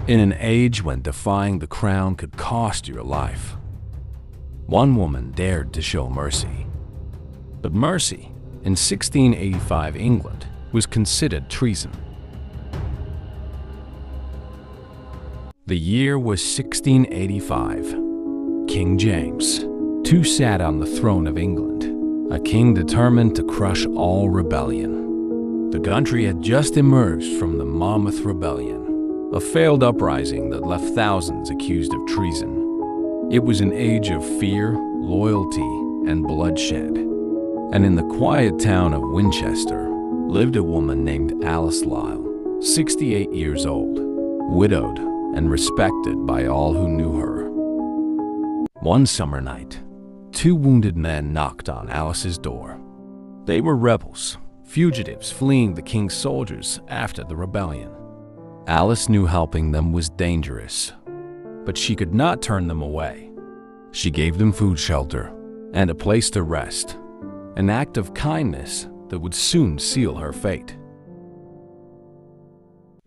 In an age when defying the crown could cost your life, one woman dared to show mercy. But mercy, in 1685 England, was considered treason. The year was 1685. King James II sat on the throne of England, a king determined to crush all rebellion. The country had just emerged from the Monmouth Rebellion, a failed uprising that left thousands accused of treason. It was an age of fear, loyalty, and bloodshed. And in the quiet town of Winchester lived a woman named Alice Lisle, 68 years old, widowed and respected by all who knew her. One summer night, two wounded men knocked on Alice's door. They were rebels, fugitives fleeing the king's soldiers after the rebellion. Alice knew helping them was dangerous, but she could not turn them away. She gave them food, shelter, and a place to rest, an act of kindness that would soon seal her fate.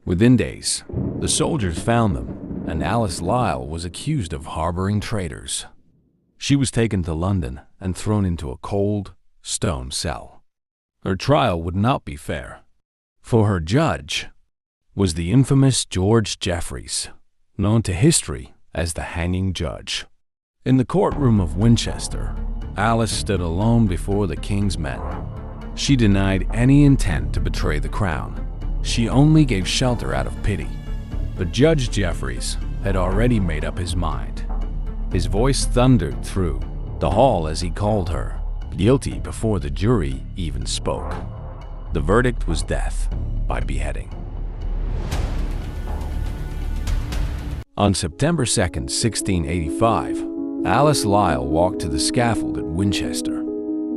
Within days, the soldiers found them, and Alice Lisle was accused of harboring traitors. She was taken to London and thrown into a cold, stone cell. Her trial would not be fair, for her judge was the infamous George Jeffreys, known to history as the hanging judge. In the courtroom of Winchester, Alice stood alone before the king's men. She denied any intent to betray the crown. She only gave shelter out of pity. But Judge Jeffreys had already made up his mind. His voice thundered through the hall as he called her guilty before the jury even spoke. The verdict was death by beheading. On September 2nd, 1685, Alice Lisle walked to the scaffold at Winchester.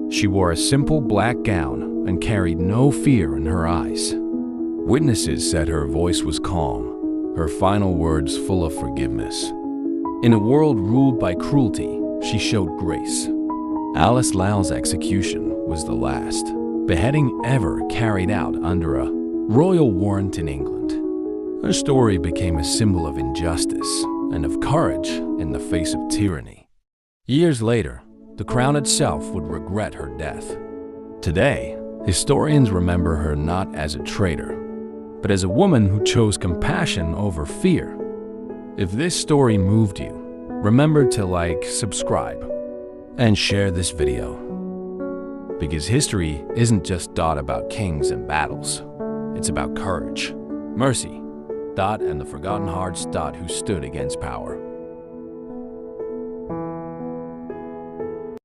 She wore a simple black gown and carried no fear in her eyes. Witnesses said her voice was calm, her final words full of forgiveness. In a world ruled by cruelty, she showed grace. Alice Lisle's execution was the last beheading ever carried out under a royal warrant in England. Her story became a symbol of injustice and of courage in the face of tyranny. Years later, the crown itself would regret her death. Today, historians remember her not as a traitor, but as a woman who chose compassion over fear. If this story moved you, remember to like, subscribe, and share this video. Because history isn't just about kings and battles. It's about courage, mercy, and the forgotten hearts who stood against power.